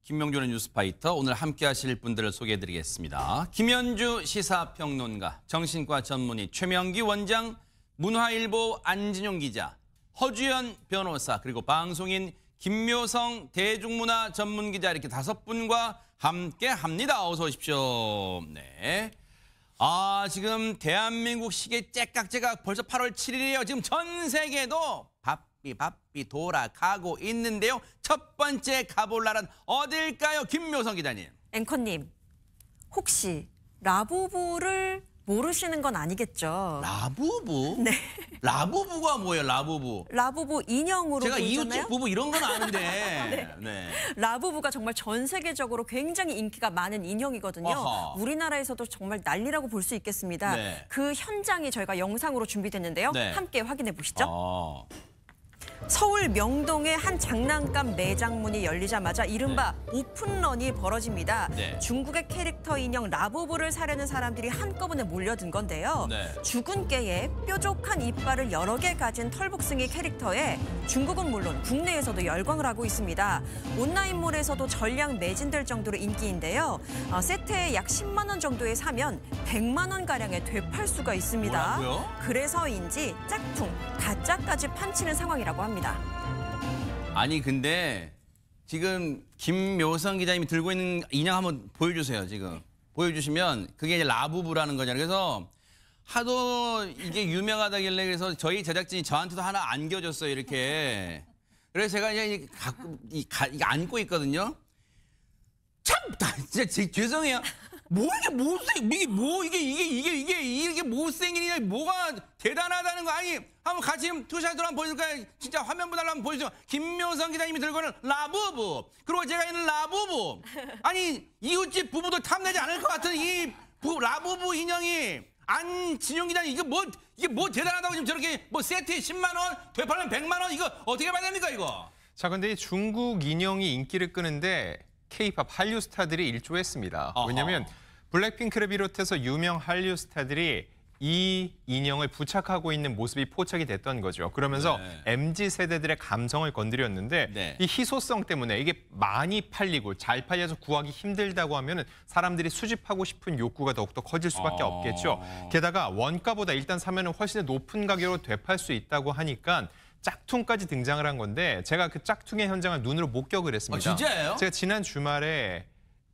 김명준의 뉴스파이터, 오늘 함께 하실 분들을 소개해드리겠습니다. 김현주 시사평론가, 정신과 전문의 최명기 원장, 문화일보 안진용 기자, 허주연 변호사, 그리고 방송인 김묘성 대중문화 전문기자, 이렇게 5분과 함께 합니다. 어서 오십시오. 네. 지금 대한민국 시계 째깍째깍 벌써 8월 7일이에요. 지금 전 세계도 바삐 돌아가고 있는데요. 첫 번째 가볼 나라는 어딜까요? 김묘성 기자님. 앵커님, 혹시 라부부를 모르시는 건 아니겠죠? 라부부? 네. 라부부가 뭐예요, 라부부? 라부부 인형으로 제가 보이잖아요? 이웃집 부부 이런 건 아는데. 네. 라부부가 정말 전 세계적으로 굉장히 인기가 많은 인형이거든요. 어허. 우리나라에서도 정말 난리라고 볼 수 있겠습니다. 네. 그 현장이 저희가 영상으로 준비됐는데요. 네. 함께 확인해 보시죠. 서울 명동의 한 장난감 매장 문이 열리자마자 이른바 오픈런이 벌어집니다. 네. 중국의 캐릭터 인형 라부부를 사려는 사람들이 한꺼번에 몰려든 건데요. 네. 죽은 깨에 뾰족한 이빨을 여러 개 가진 털복숭이 캐릭터에 중국은 물론 국내에서도 열광을 하고 있습니다. 온라인몰에서도 전량 매진될 정도로 인기인데요. 세트에 약 10만 원 정도에 사면 100만 원가량에 되팔 수가 있습니다. 뭐라고요? 그래서인지 짝퉁, 가짜까지 판치는 상황이라고 합니다. 아니 근데 지금 김묘성 기자님이 들고 있는 인형 한번 보여주세요. 지금 보여주시면 그게 이제 라부부라는 거잖아요. 그래서 하도 이게 유명하다길래 그래서 저희 제작진이 저한테도 하나 안겨줬어요. 이렇게. 그래서 제가 이제 가끔 이게 안고 있거든요. 참 진짜 죄송해요. 이게 못생긴 이냐, 뭐가 대단하다는 거. 아니 한번 같이 투샷으로 한번 보여줄까요? 진짜 화면 보달라 한번 보여주세요. 김묘성 기자님이 들고 있는 라부부, 그리고 제가 있는 라부부. 아니 이웃집 부부도 탐내지 않을 것 같은 이 라부부 인형이 안진용 기자님, 이게 뭐 대단하다고 지금 저렇게 뭐 세트에 10만 원, 되팔면 100만 원, 이거 어떻게 봐야 됩니까 이거? 자, 근데 이 중국 인형이 인기를 끄는데 K-팝 한류 스타들이 일조했습니다. 어허. 왜냐하면 블랙핑크를 비롯해서 유명 한류 스타들이 이 인형을 부착하고 있는 모습이 포착이 됐던 거죠. 그러면서 네. MZ 세대들의 감성을 건드렸는데 네. 이 희소성 때문에 이게 많이 팔리고 잘 팔려서 구하기 힘들다고 하면 사람들이 수집하고 싶은 욕구가 더욱더 커질 수밖에 없겠죠. 게다가 원가보다 일단 사면 훨씬 더 높은 가격으로 되팔 수 있다고 하니까 짝퉁까지 등장을 한 건데, 제가 그 짝퉁의 현장을 눈으로 목격을 했습니다. 진짜예요? 제가 지난 주말에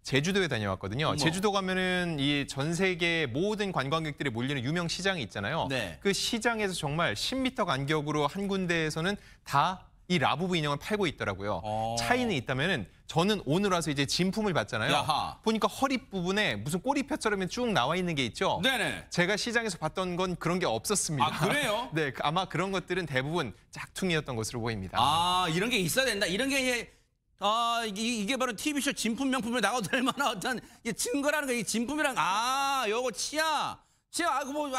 제주도에 다녀왔거든요. 어머. 제주도 가면은 이 전 세계 모든 관광객들이 몰리는 유명 시장이 있잖아요. 네. 그 시장에서 정말 10m 간격으로 한 군데에서는 다 이 라부부 인형을 팔고 있더라고요. 차이는 있다면은 저는 오늘 와서 이제 진품을 봤잖아요. 야하. 보니까 허리 부분에 무슨 꼬리표처럼 쭉 나와 있는 게 있죠. 네네. 제가 시장에서 봤던 건 그런 게 없었습니다. 아, 그래요? 네, 아마 그런 것들은 대부분 짝퉁이었던 것으로 보입니다. 이런 게 있어야 된다. 이런 게 이제 이게 바로 TV쇼 진품 명품에 나가도 될 만한 어떤 증거라는 거. 이 진품이랑 요거 치아,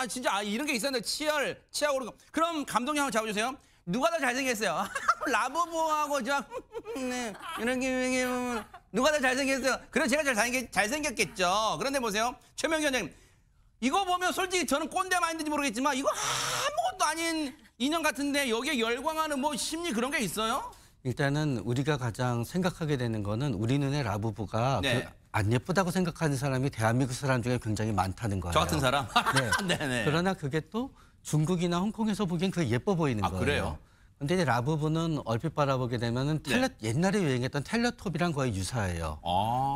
진짜 이런 게 있었는데 치아 오르고. 그럼 감독님 한번 잡아주세요. 누가 더 잘생겼어요? 라부부하고 네, 이런 게 누가 더 잘생겼어요? 그럼 제가 잘생겼겠죠. 그런데 보세요, 최명기 원장님, 이거 보면 솔직히 저는 꼰대 마인드인지 모르겠지만 이거 아무것도 아닌 인형 같은데 여기에 열광하는 뭐 심리 그런 게 있어요? 일단은 우리가 가장 생각하게 되는 거는 우리 눈에 라부부가 네. 안 예쁘다고 생각하는 사람이 대한민국 사람 중에 굉장히 많다는 거예요. 저 같은 사람? 네. 네네. 그러나 그게 또 중국이나 홍콩에서 보기엔 그게 예뻐 보이는 거예요. 그래요? 근데 이제 라부부는 얼핏 바라보게 되면은 옛날에 유행했던 텔레톱이랑 거의 유사해요.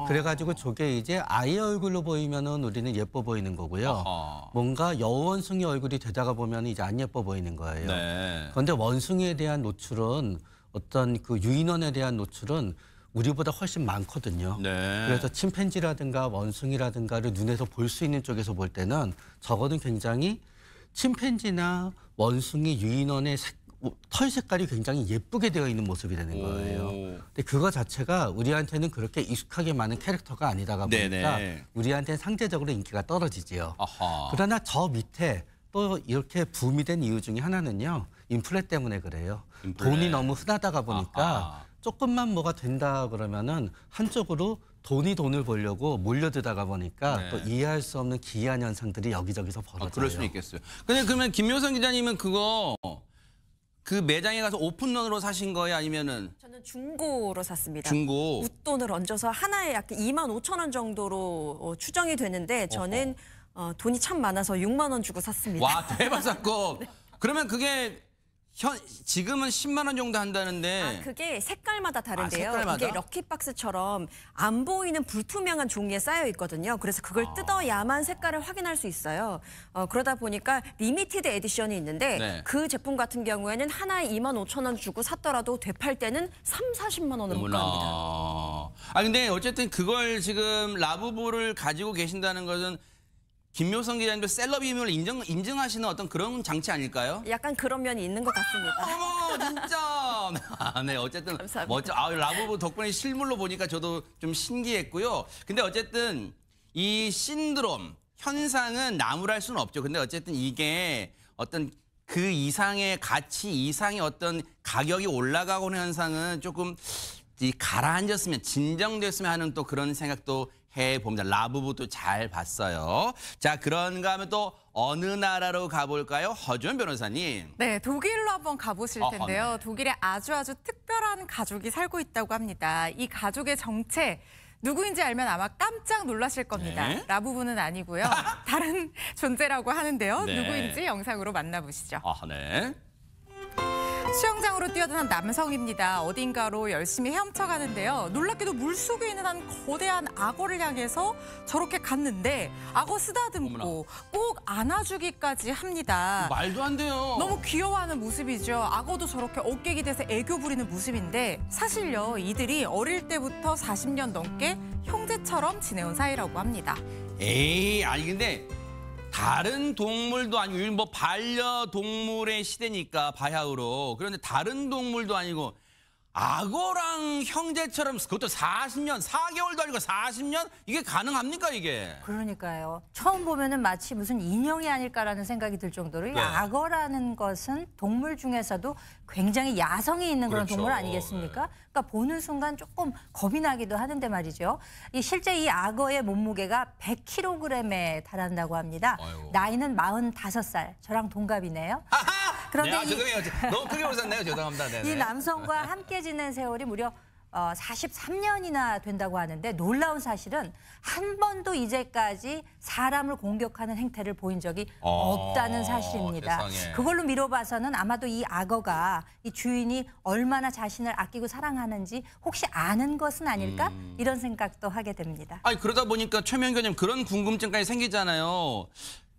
그래가지고 저게 이제 아이 얼굴로 보이면은 우리는 예뻐 보이는 거고요. 뭔가 여원숭이 얼굴이 되다가 보면 이제 안 예뻐 보이는 거예요. 네. 그런데 원숭이에 대한 노출은, 어떤 그 유인원에 대한 노출은 우리보다 훨씬 많거든요. 네. 그래서 침팬지라든가 원숭이라든가를 눈에서 볼 수 있는 쪽에서 볼 때는 적어도 굉장히 침팬지나 원숭이 유인원의 털 색깔이 굉장히 예쁘게 되어 있는 모습이 되는 거예요. 근데 그거 자체가 우리한테는 그렇게 익숙하게 많은 캐릭터가 아니다가 보니까 네네. 우리한테는 상대적으로 인기가 떨어지지요. 아하. 그러나 저 밑에 또 이렇게 붐이 된 이유 중에 하나는요, 인플레 때문에 그래요. 인플레. 돈이 너무 흔하다가 보니까 아하. 조금만 뭐가 된다 그러면은 한쪽으로 돈을 벌려고 몰려들다가 보니까 네. 또 이해할 수 없는 기이한 현상들이 여기저기서 벌어져요. 그럴 수는 있겠어요. 근데 그러면 김묘성 기자님은 그거 그 매장에 가서 오픈런으로 사신 거예요? 아니면은 저는 중고로 샀습니다. 중고? 웃돈을 얹어서 하나에 약 25,000원 정도로 추정이 되는데 저는 돈이 참 많아서 6만 원 주고 샀습니다. 와, 대박 사건. 그러면 그게 지금은 10만 원 정도 한다는데. 그게 색깔마다 다른데요. 색깔마다? 이게 럭키박스처럼 안 보이는 불투명한 종이에 쌓여 있거든요. 그래서 그걸 뜯어야만 색깔을 확인할 수 있어요. 그러다 보니까 리미티드 에디션이 있는데 네. 그 제품 같은 경우에는 하나에 25,000원 주고 샀더라도 되팔 때는 40만 원을 못 갑니다. 아 근데 어쨌든 그걸 지금 라부부를 가지고 계신다는 것은 김묘성 기자님도 셀럽임을 인증하시는 어떤 그런 장치 아닐까요? 약간 그런 면이 있는 것 같습니다. 어머 진짜. 네 어쨌든 감사합니다. 멋져. 라부부 덕분에 실물로 보니까 저도 좀 신기했고요. 근데 어쨌든 이 신드롬 현상은 나무랄 수는 없죠. 근데 어쨌든 이게 어떤 그 이상의 가치 이상의 어떤 가격이 올라가고 하는 현상은 조금 가라앉았으면 진정됐으면 하는 또 그런 생각도 해봅니다. 라부부도 잘 봤어요. 자, 그런가 하면 또 어느 나라로 가볼까요? 허준 변호사님. 네, 독일로 한번 가보실 텐데요. 네. 독일에 아주 특별한 가족이 살고 있다고 합니다. 이 가족의 정체 누구인지 알면 아마 깜짝 놀라실 겁니다. 네. 라부부는 아니고요. 다른 존재라고 하는데요. 네. 누구인지 영상으로 만나보시죠. 네. 수영장으로 뛰어드는 남성입니다. 어딘가로 열심히 헤엄쳐가는데요. 놀랍게도 물속에 있는 한 거대한 악어를 향해서 저렇게 갔는데 악어 쓰다듬고 어머나. 꼭 안아주기까지 합니다. 말도 안 돼요. 너무 귀여워하는 모습이죠. 악어도 저렇게 어깨기 돼서 애교 부리는 모습인데 사실요. 이들이 어릴 때부터 40년 넘게 형제처럼 지내온 사이라고 합니다. 에이, 아니 근데 다른 동물도 아니고 뭐 반려동물의 시대니까 바야흐로. 그런데 다른 동물도 아니고 악어랑 형제처럼 그것도 40년, 4개월도 아니고 40년? 이게 가능합니까 이게? 그러니까요. 처음 보면은 마치 무슨 인형이 아닐까라는 생각이 들 정도로 이 네. 악어라는 것은 동물 중에서도 굉장히 야성이 있는 그런 그렇죠. 동물 아니겠습니까? 그러니까 보는 순간 조금 겁이 나기도 하는데 말이죠. 실제 이 악어의 몸무게가 100kg에 달한다고 합니다. 아이고. 나이는 45살, 저랑 동갑이네요. 그런데 이- 죄송해요. 너무 크게 웃었네요. 죄송합니다. 네네. 이 남성과 함께 지낸 세월이 무려 43년이나 된다고 하는데 놀라운 사실은 한 번도 이제까지 사람을 공격하는 행태를 보인 적이 없다는 사실입니다. 세상에. 그걸로 미뤄봐서는 아마도 이 악어가 이 주인이 얼마나 자신을 아끼고 사랑하는지 혹시 아는 것은 아닐까? 이런 생각도 하게 됩니다. 아니 그러다 보니까 최명규님 그런 궁금증까지 생기잖아요.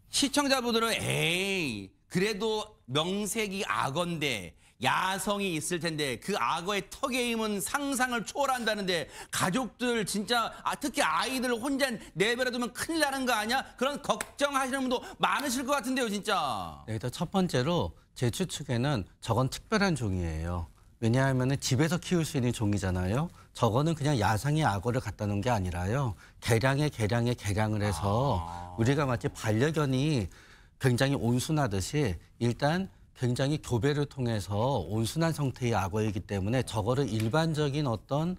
시청자분들은 에이 그래도 명색이 악어인데 야성이 있을 텐데 그 악어의 턱의 힘은 상상을 초월한다는데 가족들 진짜 특히 아이들 혼자 내버려두면 큰일 나는 거 아니야? 그런 걱정하시는 분도 많으실 것 같은데요 진짜. 네, 일단 첫 번째로 제 추측에는 저건 특별한 종이에요. 왜냐하면 집에서 키울 수 있는 종이잖아요. 저거는 그냥 야상의 악어를 갖다 놓은 게 아니라요. 개량을 해서 우리가 마치 반려견이 굉장히 온순하듯이 일단 굉장히 교배를 통해서 온순한 성태의 악어이기 때문에 저거를 일반적인 어떤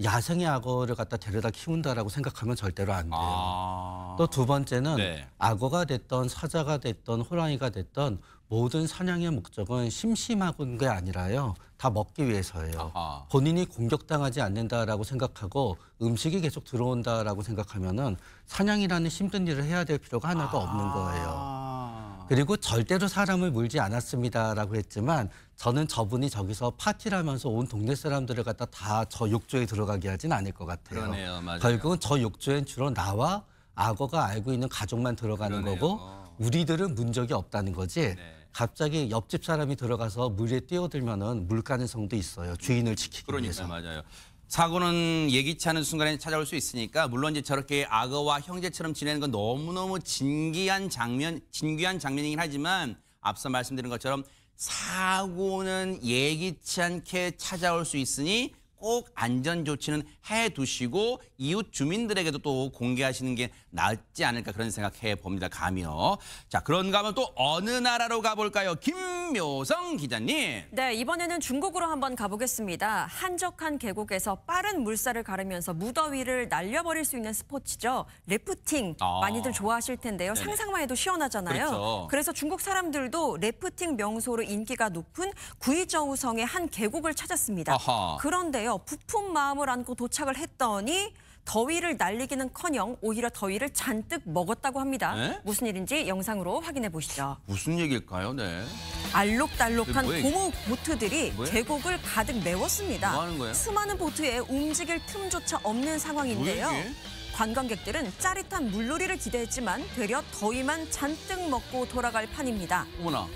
야생의 악어를 갖다 데려다 키운다라고 생각하면 절대로 안 돼요. 또 두 번째는 네. 악어가 됐던 사자가 됐던 호랑이가 됐던 모든 사냥의 목적은 심심하고는 게 아니라요. 다 먹기 위해서예요. 아하. 본인이 공격당하지 않는다라고 생각하고 음식이 계속 들어온다라고 생각하면은 사냥이라는 힘든 일을 해야 될 필요가 하나도 없는 거예요. 그리고 절대로 사람을 물지 않았습니다라고 했지만 저는 저분이 저기서 파티를 하면서 온 동네 사람들을 갖다 다 저 욕조에 들어가게 하진 않을 것 같아요. 그러네요, 맞아요. 결국은 저 욕조엔 주로 나와 악어가 알고 있는 가족만 들어가는 그러네요. 거고 우리들은 문 적이 없다는 거지. 네. 갑자기 옆집 사람이 들어가서 물에 뛰어들면은 물 가능성도 있어요. 주인을 지키기 그러니까 위해서. 맞아요. 사고는 예기치 않은 순간에 찾아올 수 있으니까 물론 이제 저렇게 악어와 형제처럼 지내는 건 너무너무 진귀한 장면이긴 하지만 앞서 말씀드린 것처럼 사고는 예기치 않게 찾아올 수 있으니 꼭 안전 조치는 해두시고 이웃 주민들에게도 또 공개하시는 게 낫지 않을까 그런 생각해 봅니다. 감이요. 자, 그런가 하면 또 어느 나라로 가볼까요? 김묘성 기자님. 네, 이번에는 중국으로 한번 가보겠습니다. 한적한 계곡에서 빠른 물살을 가르면서 무더위를 날려버릴 수 있는 스포츠죠. 래프팅 많이들 좋아하실 텐데요. 네네. 상상만 해도 시원하잖아요. 그렇죠. 그래서 중국 사람들도 래프팅 명소로 인기가 높은 구이저우성의 한 계곡을 찾았습니다. 아하. 그런데요, 부푼 마음을 안고 도착을 했더니 더위를 날리기는커녕 오히려 더위를 잔뜩 먹었다고 합니다. 네? 무슨 일인지 영상으로 확인해 보시죠. 무슨 얘기일까요? 네. 알록달록한 이게 뭐예요, 고무 보트들이 뭐예요? 계곡을 가득 메웠습니다. 뭐 하는 거예요? 수많은 보트에 움직일 틈조차 없는 상황인데요. 뭐예요, 이게? 관광객들은 짜릿한 물놀이를 기대했지만 되려 더위만 잔뜩 먹고 돌아갈 판입니다. 어머나.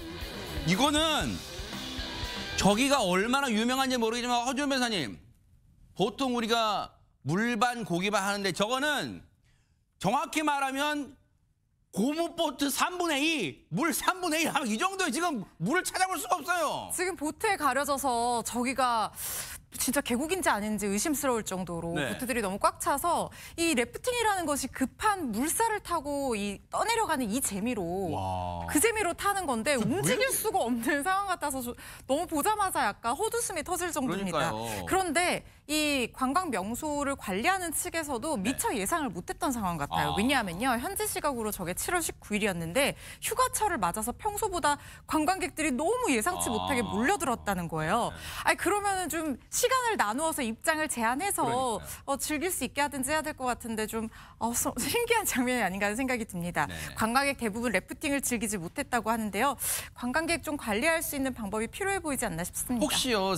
이거는 저기가 얼마나 유명한지 모르겠지만 허준 변사님, 보통 우리가 물반 고기반 하는데 저거는 정확히 말하면 고무보트 3분의 2, 물 3분의 1, 이 정도에 지금 물을 찾아볼 수가 없어요. 지금 보트에 가려져서 저기가 진짜 계곡인지 아닌지 의심스러울 정도로 네. 보트들이 너무 꽉 차서 이 래프팅이라는 것이 급한 물살을 타고 이 떠내려가는 이 재미로 와. 그 재미로 타는 건데 움직일 수가 없는 상황 같아서 너무 보자마자 약간 헛웃음이 터질 정도입니다. 그러니까요. 그런데 이 관광 명소를 관리하는 측에서도 미처 예상을 못했던 상황 같아요. 아. 왜냐하면요. 현지 시각으로 저게 7월 19일이었는데 휴가철을 맞아서 평소보다 관광객들이 너무 예상치 못하게 몰려들었다는 거예요. 아니 그러면은 좀 시간을 나누어서 입장을 제한해서 즐길 수 있게 하든지 해야 될 것 같은데 좀 신기한 장면이 아닌가 하는 생각이 듭니다. 네. 관광객 대부분 래프팅을 즐기지 못했다고 하는데요. 관광객 좀 관리할 수 있는 방법이 필요해 보이지 않나 싶습니다. 혹시요,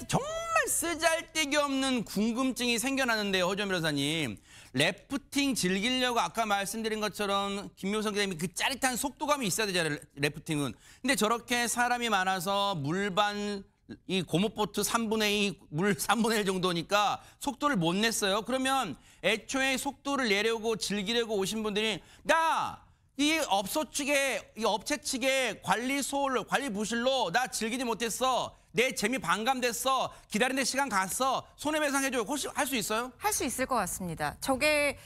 정말 쓰잘데기 없는 궁금증이 생겨나는데요, 허준 변호사님. 래프팅 즐기려고 아까 말씀드린 것처럼 김묘성 기자님이 그 짜릿한 속도감이 있어야 되잖아요, 래프팅은. 근데 저렇게 사람이 많아서 물반 이 고무보트 3분의 2, 물 3분의 1 정도니까 속도를 못 냈어요. 그러면 애초에 속도를 내려고 즐기려고 오신 분들이 이 업체 측에 관리 부실로 나 즐기지 못했어. 내 재미 반감됐어. 기다리는 데 시간 갔어. 손해배상해줘. 혹시 할 수 있어요? 할 수 있을 것 같습니다. 저게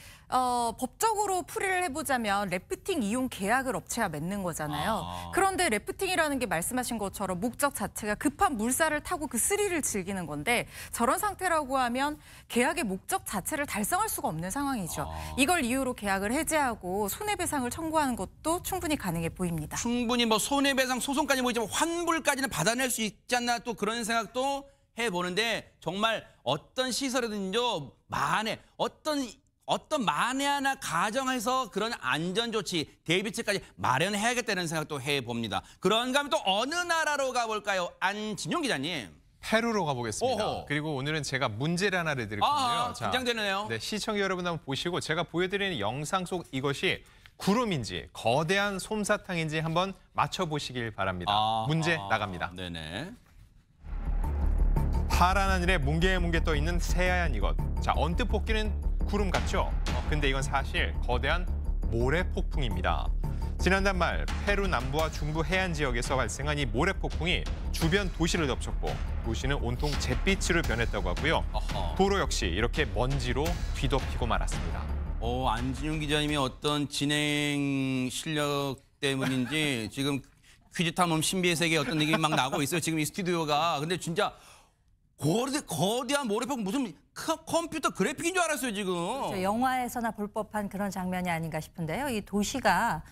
법적으로 풀이를 해보자면 래프팅 이용 계약을 업체와 맺는 거잖아요. 그런데 래프팅이라는 게 말씀하신 것처럼 목적 자체가 급한 물살을 타고 그 스릴을 즐기는 건데 저런 상태라고 하면 계약의 목적 자체를 달성할 수가 없는 상황이죠. 이걸 이유로 계약을 해지하고 손해배상을 청구하는 것도 충분히 가능해 보입니다. 충분히 뭐 손해배상 소송까지 보이지만 환불까지는 받아낼 수 있지 않나 또 그런 생각도 해보는데 정말 어떤 시설이든지요 어떤 만에 하나 가정해서 그런 안전조치, 대비책까지 마련해야겠다는 생각도 해봅니다. 그런가 하면 또 어느 나라로 가볼까요? 안진용 기자님. 페루로 가보겠습니다. 오호. 그리고 오늘은 제가 문제를 하나 드릴 건데요. 긴장되네요. 네, 시청자 여러분 한번 보시고 제가 보여드리는 영상 속 이것이 구름인지 거대한 솜사탕인지 한번 맞춰보시길 바랍니다. 문제 나갑니다. 네네. 파란 하늘에 뭉게뭉게 떠 있는 새하얀 이것. 자, 언뜻 보기는 구름 같죠? 근데 이건 사실 거대한 모래 폭풍입니다. 지난달 말 페루 남부와 중부 해안 지역에서 발생한 이 모래 폭풍이 주변 도시를 덮쳤고 도시는 온통 잿빛으로 변했다고 하고요. 어허. 도로 역시 이렇게 먼지로 뒤덮이고 말았습니다. 안진용 기자님의 어떤 진행 실력 때문인지 지금 퀴즈 탐험 신비의 세계에 어떤 느낌이 막 나고 있어요. 지금 이 스튜디오가. 근데 진짜 거대한 모래폭 무슨 컴퓨터 그래픽인 줄 알았어요, 지금. 그렇죠. 영화에서나 볼 법한 그런 장면이 아닌가 싶은데요. 이 도시가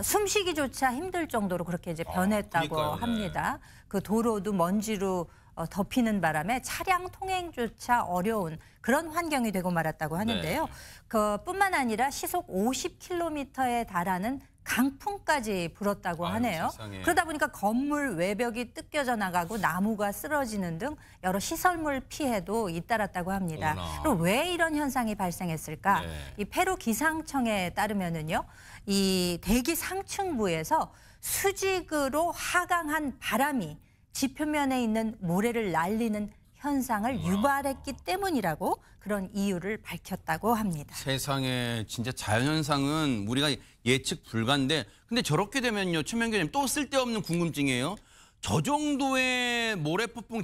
숨쉬기조차 힘들 정도로 그렇게 이제 변했다고 그러니까요, 네. 합니다. 그 도로도 먼지로 덮이는 바람에 차량 통행조차 어려운 그런 환경이 되고 말았다고 하는데요. 네. 그뿐만 아니라 시속 50km에 달하는 강풍까지 불었다고 하네요. 세상에. 그러다 보니까 건물 외벽이 뜯겨져 나가고 나무가 쓰러지는 등 여러 시설물 피해도 잇따랐다고 합니다. 어머나. 그럼 왜 이런 현상이 발생했을까? 네. 이 페루 기상청에 따르면은요, 이 대기 상층부에서 수직으로 하강한 바람이 지표면에 있는 모래를 날리는 현상을 유발했기 때문이라고 그런 이유를 밝혔다고 합니다. 세상에 진짜 자연현상은 우리가 예측 불가인데 근데 저렇게 되면요. 최명규님 또 쓸데없는 궁금증이에요. 저 정도의 모래폭풍,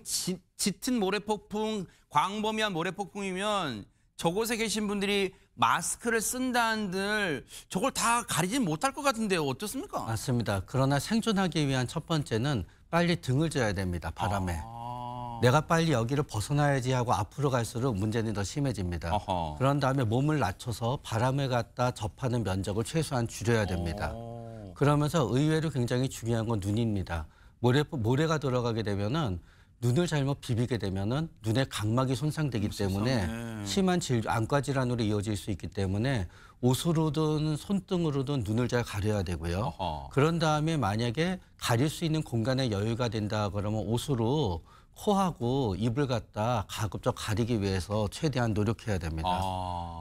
짙은 모래폭풍, 광범위한 모래폭풍이면 저곳에 계신 분들이 마스크를 쓴다 한들 저걸 다 가리진 못할 것 같은데요. 어떻습니까? 맞습니다. 그러나 생존하기 위한 첫 번째는 빨리 등을 져야 됩니다. 바람에. 내가 빨리 여기를 벗어나야지 하고 앞으로 갈수록 문제는 더 심해집니다. 어허. 그런 다음에 몸을 낮춰서 바람을 갖다 접하는 면적을 최소한 줄여야 됩니다. 그러면서 의외로 굉장히 중요한 건 눈입니다. 모래가 들어가게 되면은 눈을 잘못 비비게 되면은 눈의 각막이 손상되기 때문에 심한 안과 질환으로 이어질 수 있기 때문에 옷으로든 손등으로든 눈을 잘 가려야 되고요. 어허. 그런 다음에 만약에 가릴 수 있는 공간에 여유가 된다 그러면 옷으로 코하고 입을 갖다 가급적 가리기 위해서 최대한 노력해야 됩니다.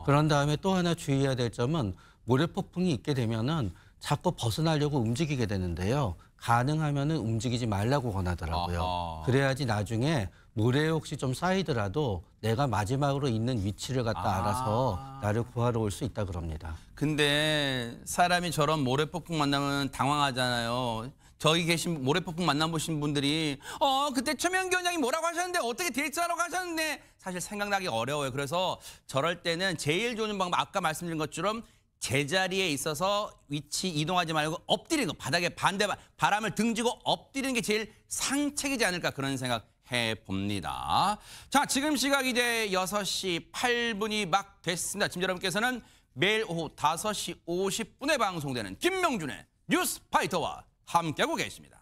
그런 다음에 또 하나 주의해야 될 점은 모래폭풍이 있게 되면은 자꾸 벗어나려고 움직이게 되는데요. 가능하면은 움직이지 말라고 권하더라고요. 그래야지 나중에 모래에 혹시 좀 쌓이더라도 내가 마지막으로 있는 위치를 갖다 알아서 나를 구하러 올 수 있다 그럽니다. 근데 사람이 저런 모래폭풍 만나면 당황하잖아요. 저기 계신 모래폭풍 만나보신 분들이 그때 최명기 원장이 뭐라고 하셨는데 어떻게 딜스하라고 하셨는데 사실 생각나기 어려워요. 그래서 저럴 때는 제일 좋은 방법 아까 말씀드린 것처럼 제자리에 있어서 위치 이동하지 말고 엎드리는 거. 바닥에 바람을 등지고 엎드리는 게 제일 상책이지 않을까 그런 생각 해봅니다. 자, 지금 시각 이제 6시 8분이 막 됐습니다. 지금 여러분께서는 매일 오후 5시 50분에 방송되는 김명준의 뉴스파이터와 함께하고 계십니다.